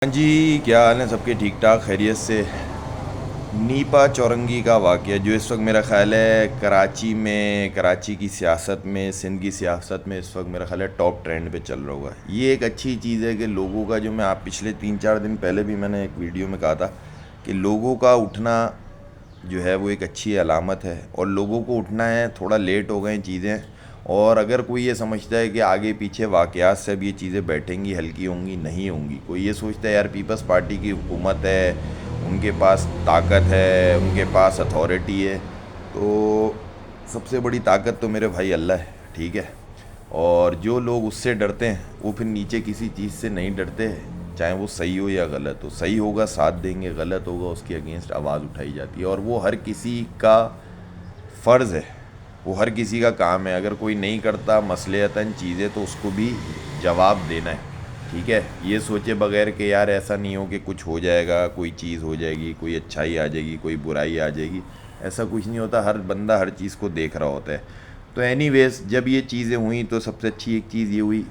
ہاں جی، کیا حال ہیں سب کے؟ ٹھیک ٹھاک، خیریت سے؟ نیپا چورنگی کا واقعہ جو اس وقت میرا خیال ہے کراچی کی سیاست میں، سندھ کی سیاست میں اس وقت میرا خیال ہے ٹاپ ٹرینڈ پہ چل رہا ہوگا۔ یہ ایک اچھی چیز ہے کہ لوگوں کا جو آپ پچھلے 3-4 دن پہلے بھی میں نے ایک ویڈیو میں کہا تھا کہ لوگوں کا اٹھنا جو ہے وہ ایک اچھی علامت ہے، اور لوگوں کو اٹھنا ہے، تھوڑا لیٹ ہو گئے چیزیں، اور اگر کوئی یہ سمجھتا ہے کہ آگے پیچھے واقعات سے اب یہ چیزیں بیٹھیں گی، ہلکی ہوں گی، نہیں ہوں گی، کوئی یہ سوچتا ہے یار پیپلز پارٹی کی حکومت ہے، ان کے پاس طاقت ہے، ان کے پاس اتھارٹی ہے، تو سب سے بڑی طاقت تو میرے بھائی اللہ ہے، ٹھیک ہے؟ اور جو لوگ اس سے ڈرتے ہیں وہ پھر نیچے کسی چیز سے نہیں ڈرتے، چاہے وہ صحیح ہو یا غلط ہو، صحیح ہوگا ساتھ دیں گے، غلط ہوگا اس کے اگینسٹ آواز اٹھائی جاتی ہے، اور وہ ہر کسی کا فرض ہے، وہ ہر کسی کا کام ہے، اگر کوئی نہیں کرتا مصلحتاً چیزیں تو اس کو بھی جواب دینا ہے، ٹھیک ہے؟ یہ سوچے بغیر کہ یار ایسا نہیں ہو کہ کچھ ہو جائے گا، کوئی چیز ہو جائے گی، کوئی اچھائی آ جائے گی، کوئی برائی آ جائے گی، ایسا کچھ نہیں ہوتا، ہر بندہ ہر چیز کو دیکھ رہا ہوتا ہے۔ تو اینی ویز جب یہ چیزیں ہوئیں تو سب سے اچھی ایک چیز یہ ہوئی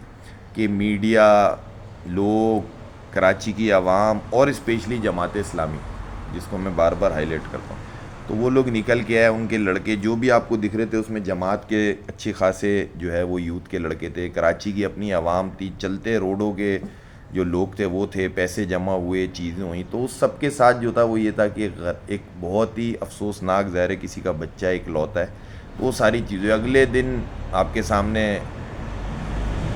کہ میڈیا، لوگ، کراچی کی عوام اور اسپیشلی جماعت اسلامی، جس کو میں بار بار ہائی لائٹ کرتا ہوں، تو وہ لوگ نکل کے آئے، ان کے لڑکے جو بھی آپ کو دکھ رہے تھے اس میں جماعت کے اچھے خاصے جو ہے وہ یوتھ کے لڑکے تھے، کراچی کی اپنی عوام تھی، چلتے روڈوں کے جو لوگ تھے وہ تھے، پیسے جمع ہوئے، چیزیں ہوئیں، تو اس سب کے ساتھ جو تھا وہ یہ تھا کہ ایک بہت ہی افسوسناک ظاہر ہے کسی کا بچہ ایک لوتا ہے، تو وہ ساری چیزیں اگلے دن آپ کے سامنے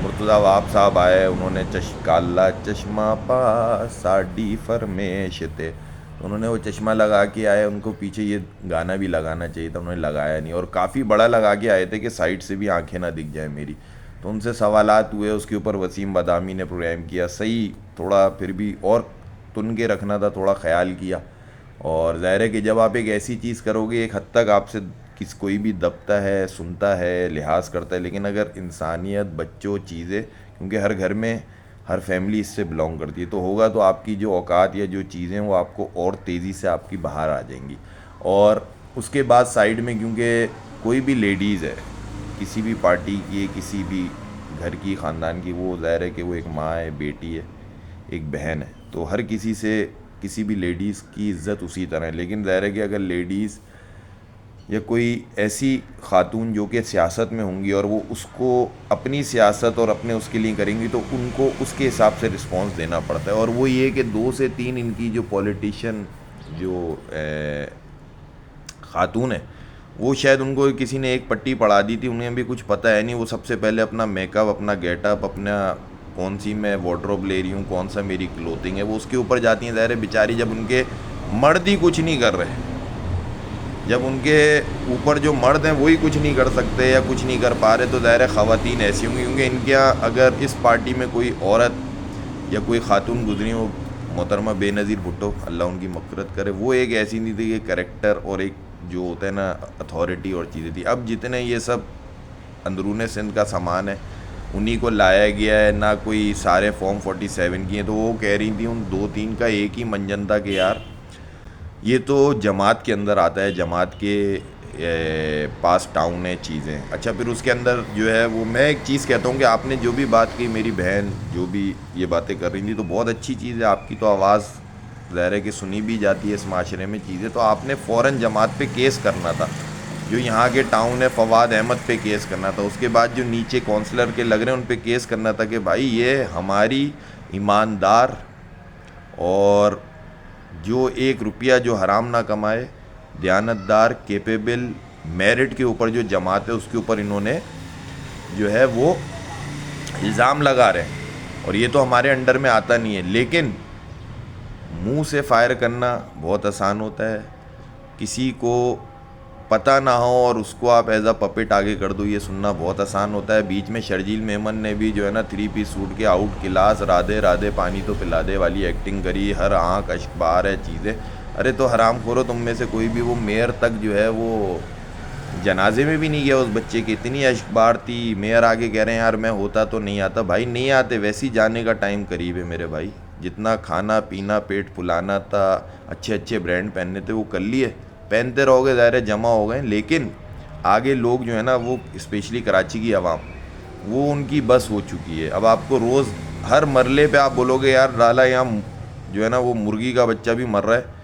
مرتضیٰ وہاب صاحب آئے، انہوں نے کالا چشمہ پا ساڈی فرمیش تھے، تو انہوں نے وہ چشمہ لگا کے آئے، ان کو پیچھے یہ گانا بھی لگانا چاہیے تھا، انہوں نے لگایا نہیں، اور کافی بڑا لگا کے آئے تھے کہ سائڈ سے بھی آنکھیں نہ دکھ جائیں میری، تو ان سے سوالات ہوئے، اس کے اوپر وسیم بادامی نے پروگرام کیا، صحیح تھوڑا پھر بھی اور تن کے رکھنا تھا، تھوڑا خیال کیا، اور ظاہر ہے کہ جب آپ ایک ایسی چیز کرو گے ایک حد تک آپ سے کوئی بھی دبتا ہے، سنتا ہے، لحاظ کرتا ہے، لیکن اگر انسانیت، بچوں، چیزیں، کیونکہ ہر گھر میں ہر فیملی اس سے بلانگ کرتی ہے، تو ہوگا تو آپ کی جو اوقات یا جو چیزیں وہ آپ کو اور تیزی سے آپ کی باہر آ جائیں گی، اور اس کے بعد سائیڈ میں کیونکہ کوئی بھی لیڈیز ہے کسی بھی پارٹی کی، کسی بھی گھر کی، خاندان کی، وہ ظاہر ہے کہ وہ ایک ماں ہے، بیٹی ہے، ایک بہن ہے، تو ہر کسی سے کسی بھی لیڈیز کی عزت اسی طرح ہے، لیکن ظاہر ہے کہ اگر لیڈیز یا کوئی ایسی خاتون جو کہ سیاست میں ہوں گی اور وہ اس کو اپنی سیاست اور اپنے اس کے لیے کریں گی تو ان کو اس کے حساب سے رسپانس دینا پڑتا ہے، اور وہ یہ کہ 2 سے 3 ان کی جو پولیٹیشین جو خاتون ہے وہ شاید ان کو کسی نے ایک پٹی پڑھا دی تھی، انہیں بھی کچھ پتہ ہے نہیں، وہ سب سے پہلے اپنا میک اپ، اپنا گیٹ اپ، اپنا کون سی میں وارڈروب لے رہی ہوں، کون سا میری کلوتھنگ ہے، وہ اس کے اوپر جاتی ہیں، ظاہر ہے بیچاری جب ان کے مرد ہی کچھ نہیں کر رہے، جب ان کے اوپر جو مرد ہیں وہی کچھ نہیں کر سکتے یا کچھ نہیں کر پا رہے، تو ظاہر ہے خواتین ایسی ہوں گی، کیونکہ ان کے یہاں اگر اس پارٹی میں کوئی عورت یا کوئی خاتون گزری ہو، محترمہ بے نظیر بھٹو، اللہ ان کی مغفرت کرے، وہ ایک ایسی نہیں تھی کہ کریکٹر اور ایک جو ہوتا ہے نا اتھارٹی اور چیزیں تھی، اب جتنے یہ سب اندرون سندھ کا سامان ہے انہی کو لایا گیا ہے، نہ کوئی سارے فارم 47 کی ہیں، تو وہ کہہ رہی تھیں ان 2-3 کا ایک ہی منجن تھا کہ یار یہ تو جماعت کے اندر آتا ہے، جماعت کے پاس ٹاؤن ہے، چیزیں، اچھا پھر اس کے اندر جو ہے وہ میں ایک چیز کہتا ہوں کہ آپ نے جو بھی بات کی، میری بہن جو بھی یہ باتیں کر رہی تھی تو بہت اچھی چیز ہے، آپ کی تو آواز ظاہر ہے کہ سنی بھی جاتی ہے اس معاشرے میں چیزیں، تو آپ نے فوراً جماعت پہ کیس کرنا تھا، جو یہاں کے ٹاؤن ہے فواد احمد پہ کیس کرنا تھا، اس کے بعد جو نیچے کونسلر کے لگ رہے ہیں ان پہ کیس کرنا تھا کہ بھائی یہ ہماری ایماندار اور جو 1 روپیہ جو حرام نہ کمائے، دیانتدار، کیپیبل، میرٹ کے اوپر جو جماعت ہے اس کے اوپر انہوں نے جو ہے وہ الزام لگا رہے ہیں، اور یہ تو ہمارے انڈر میں آتا نہیں ہے، لیکن منہ سے فائر کرنا بہت آسان ہوتا ہے، کسی کو پتہ نہ ہو اور اس کو آپ ایز اے پپٹ آگے کر دو، یہ سننا بہت آسان ہوتا ہے، بیچ میں شرجیل میمن نے بھی جو ہے نا 3 پیس سوٹ کے آؤٹ کلاس رادھے رادھے پانی تو پلا دے والی ایکٹنگ کری، ہر آنکھ اشک بار ہے چیزیں، ارے تو حرام خورو تم میں سے کوئی بھی وہ میئر تک جو ہے وہ جنازے میں بھی نہیں گیا اس بچے کی، اتنی اشک بار تھی، میئر آگے کہہ رہے ہیں یار میں ہوتا تو نہیں آتا، بھائی نہیں آتے، ویسی جانے کا ٹائم قریب ہے میرے بھائی، جتنا کھانا پینا پیٹ پھلانا تھا، اچھے اچھے برانڈ پہننے تھے وہ کر لیے، پہنتے رہو گے ظاہر ہے جمع ہو گئے، لیکن آگے لوگ جو ہے نا وہ اسپیشلی کراچی کی عوام وہ ان کی بس ہو چکی ہے، اب آپ کو روز ہر مرلے پہ آپ بولو گے یار لالا یہاں جو ہے نا وہ مرغی کا بچہ بھی مر رہا ہے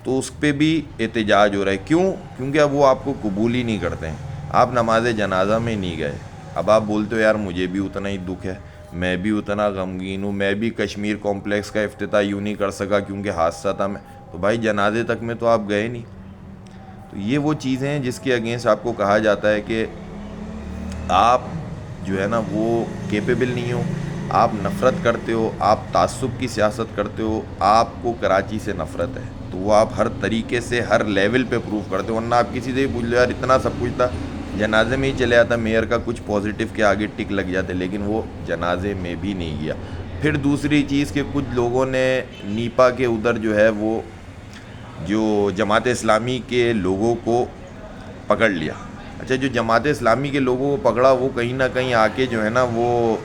تو اس پہ بھی احتجاج ہو رہا ہے. کیوں؟ کیونکہ اب وہ آپ کو قبول ہی نہیں کرتے ہیں. آپ نماز جنازہ میں نہیں گئے, اب آپ بولتے ہو یار مجھے بھی اتنا ہی دکھ ہے, میں بھی اتنا غمگین ہوں, میں بھی کشمیر کمپلیکس کا افتتاح یوں نہیں کر سکا کیونکہ حادثہ تھا. میں تو بھائی جنازے تک میں تو آپ گئے نہیں. تو یہ وہ چیزیں ہیں جس کے اگینسٹ آپ کو کہا جاتا ہے کہ آپ جو ہے نا وہ کیپیبل نہیں ہو, آپ نفرت کرتے ہو, آپ تعصب کی سیاست کرتے ہو, آپ کو کراچی سے نفرت ہے. تو وہ آپ ہر طریقے سے ہر لیول پہ پروف کرتے ہو, ورنہ آپ کسی سے ہی پوچھ لو یار اتنا سب کچھ تھا, جنازے میں ہی چلے آتا, میئر کا کچھ پازیٹیو کے آگے ٹک لگ جاتے, لیکن وہ جنازے میں بھی نہیں گیا. پھر دوسری چیز کہ کچھ لوگوں نے نیپا کے ادھر جو ہے وہ جو جماعت اسلامی کے لوگوں کو پکڑ لیا. اچھا, جو جماعت اسلامی کے لوگوں کو پکڑا وہ کہیں نہ کہیں آ کے جو ہے نا وہ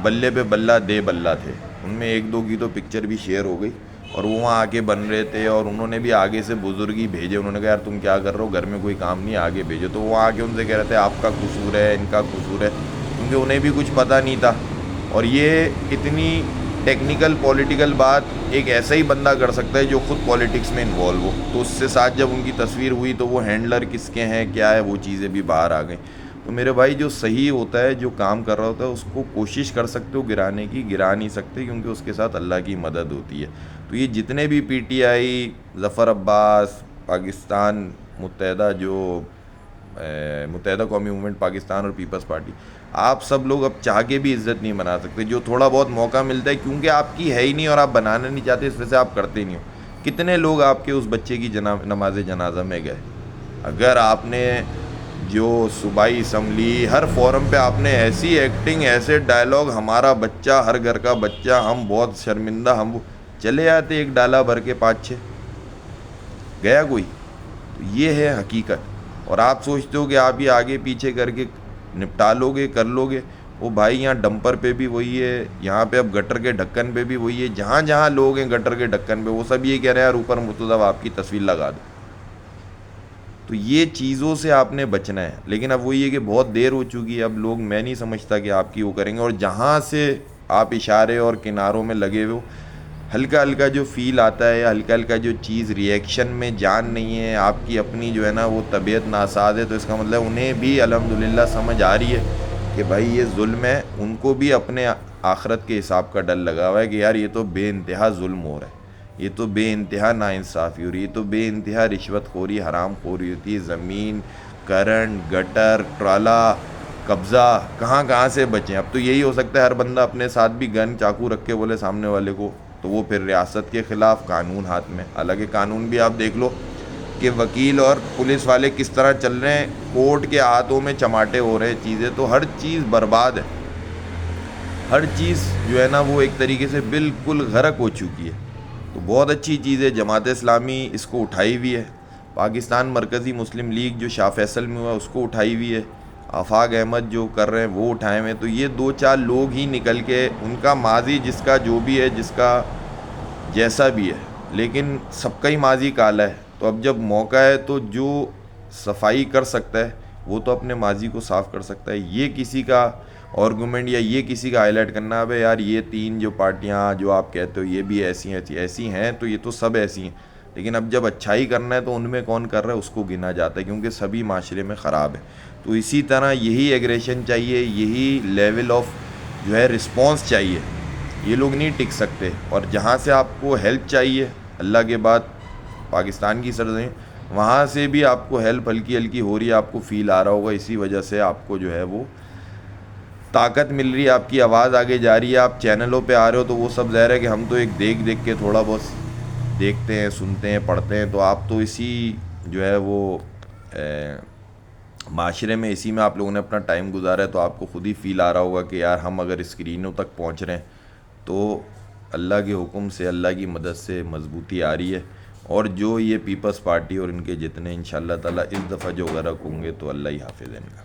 بلے پہ بلہ دے بلہ تھے. ان میں ایک دو کی تو پکچر بھی شیئر ہو گئی, اور وہ وہاں آ کے بن رہے تھے, اور انہوں نے بھی آگے سے بزرگی بھیجے. انہوں نے کہا یار تم کیا کر رہے ہو, گھر میں کوئی کام نہیں, آگے بھیجو. تو وہ آ کے ان سے کہہ رہے تھے آپ کا قصور ہے, ان کا قصور ہے, کیونکہ انہیں بھی کچھ پتہ نہیں تھا. اور یہ اتنی ٹیکنیکل پولیٹیکل بات ایک ایسا ہی بندہ کر سکتا ہے جو خود پولیٹکس میں انوالو ہو. تو اس سے ساتھ جب ان کی تصویر ہوئی تو وہ ہینڈلر کس کے ہیں کیا ہے وہ چیزیں بھی باہر آ گئیں. تو میرے بھائی جو صحیح ہوتا ہے, جو کام کر رہا ہوتا ہے, اس کو کوشش کر سکتے ہو گرانے کی, گرا نہیں سکتے کیونکہ اس کے ساتھ اللہ کی مدد ہوتی ہے. تو یہ جتنے بھی پی ٹی آئی, ظفر عباس, پاکستان متحدہ جو متحدہ قومی موومنٹ پاکستان اور پیپلز پارٹی, آپ سب لوگ اب چاہ کے بھی عزت نہیں بنا سکتے. جو تھوڑا بہت موقع ملتا ہے کیونکہ آپ کی ہے ہی نہیں اور آپ بنانا نہیں چاہتے, اس وجہ سے آپ کرتے نہیں ہو. کتنے لوگ آپ کے اس بچے کی نماز جنازہ میں گئے؟ اگر آپ نے جو صوبائی اسمبلی ہر فورم پہ آپ نے ایسی ایکٹنگ, ایسے ڈائلاگ, ہمارا بچہ ہر گھر کا بچہ, ہم بہت شرمندہ, ہم چلے آتے ایک ڈالا بھر کے 5-6, گیا کوئی؟ تو یہ ہے حقیقت. اور آپ سوچتے ہو کہ آپ یہ آگے پیچھے کر کے نپٹا لو گے, کر لو گے. وہ بھائی یہاں ڈمپر پہ بھی وہی ہے, یہاں پہ اب گٹر کے ڈھکن پہ بھی وہی ہے, جہاں جہاں لوگ ہیں گٹر کے ڈھکن پہ وہ سب یہ کہہ رہے ہیں یار اوپر مرتضیٰ آپ کی تصویر لگا دو. تو یہ چیزوں سے آپ نے بچنا ہے. لیکن اب وہی ہے کہ بہت دیر ہو چکی ہے, اب لوگ, میں نہیں سمجھتا کہ آپ کی وہ کریں گے. اور جہاں سے آپ اشارے اور کناروں میں لگے ہوئے, ہلکا ہلکا جو فیل آتا ہے, یا ہلکا ہلکا جو چیز ریئیکشن میں جان نہیں ہے, آپ کی اپنی جو ہے نا وہ طبیعت ناساز ہے, تو اس کا مطلب انہیں بھی الحمدللہ سمجھ آ رہی ہے کہ بھائی یہ ظلم ہے. ان کو بھی اپنے آخرت کے حساب کا ڈر لگا ہوا ہے کہ یار یہ تو بے انتہا ظلم ہو رہا ہے, یہ تو بے انتہا ناانصافی ہو رہی ہے, یہ تو بے انتہا رشوت خوری, حرام خوری ہوتی ہے. زمین, کرنٹ, گٹر, ٹرالا, قبضہ, کہاں سے بچیں. اب تو یہی ہو سکتا ہے ہر بندہ اپنے ساتھ بھی گن چاقو رکھ کے بولے سامنے والے کو, تو وہ پھر ریاست کے خلاف, قانون ہاتھ میں. حالانکہ قانون بھی آپ دیکھ لو کہ وکیل اور پولیس والے کس طرح چل رہے ہیں, کورٹ کے ہاتھوں میں چماٹے ہو رہے ہیں چیزیں. تو ہر چیز برباد ہے, ہر چیز جو ہے نا وہ ایک طریقے سے بالکل غرق ہو چکی ہے. تو بہت اچھی چیز ہے, جماعت اسلامی اس کو اٹھائی ہوئی ہے. پاکستان مرکزی مسلم لیگ جو شاہ فیصل میں ہوا اس کو اٹھائی ہوئی ہے. آفاق احمد جو کر رہے ہیں وہ اٹھائے ہوئے ہیں. تو یہ 2-4 لوگ ہی نکل کے, ان کا ماضی جس کا جو بھی ہے, جس کا جیسا بھی ہے, لیکن سب کا ہی ماضی کالا ہے. تو اب جب موقع ہے تو جو صفائی کر سکتا ہے وہ تو اپنے ماضی کو صاف کر سکتا ہے. یہ کسی کا آرگومنٹ یا یہ کسی کا ہائی لائٹ کرنا ہے یار یہ 3 جو پارٹیاں جو آپ کہتے ہو یہ بھی ایسی ہیں, تو یہ تو سب ایسی ہیں. لیکن اب جب اچھائی کرنا ہے تو ان میں کون کر رہا ہے اس کو گنا جاتا ہے, کیونکہ سبھی معاشرے میں خراب ہے. تو اسی طرح یہی ایگریشن چاہیے, یہی لیول آف جو ہے رسپانس چاہیے. یہ لوگ نہیں ٹک سکتے. اور جہاں سے آپ کو ہیلپ چاہیے اللہ کے بعد پاکستان کی سرزمین, وہاں سے بھی آپ کو ہیلپ ہلکی ہلکی ہو رہی ہے, آپ کو فیل آ رہا ہوگا. اسی وجہ سے آپ کو جو ہے وہ طاقت مل رہی ہے, آپ کی آواز آگے جا رہی ہے, آپ چینلوں پہ آ رہے ہو. تو وہ سب ظاہر ہے کہ ہم تو ایک دیکھ کے تھوڑا بہت دیکھتے ہیں, سنتے ہیں, پڑھتے ہیں. تو آپ تو اسی جو ہے وہ معاشرے میں, اسی میں آپ لوگوں نے اپنا ٹائم گزارا ہے. تو آپ کو خود ہی فیل آ رہا ہوگا کہ یار ہم اگر اسکرینوں تک پہنچ رہے ہیں تو اللہ کے حکم سے, اللہ کی مدد سے مضبوطی آ رہی ہے. اور جو یہ پیپلز پارٹی اور ان کے جتنے انشاءاللہ تعالیٰ اس دفعہ جو غرق ہوں گے تو اللہ ہی حافظ ہے ان کا.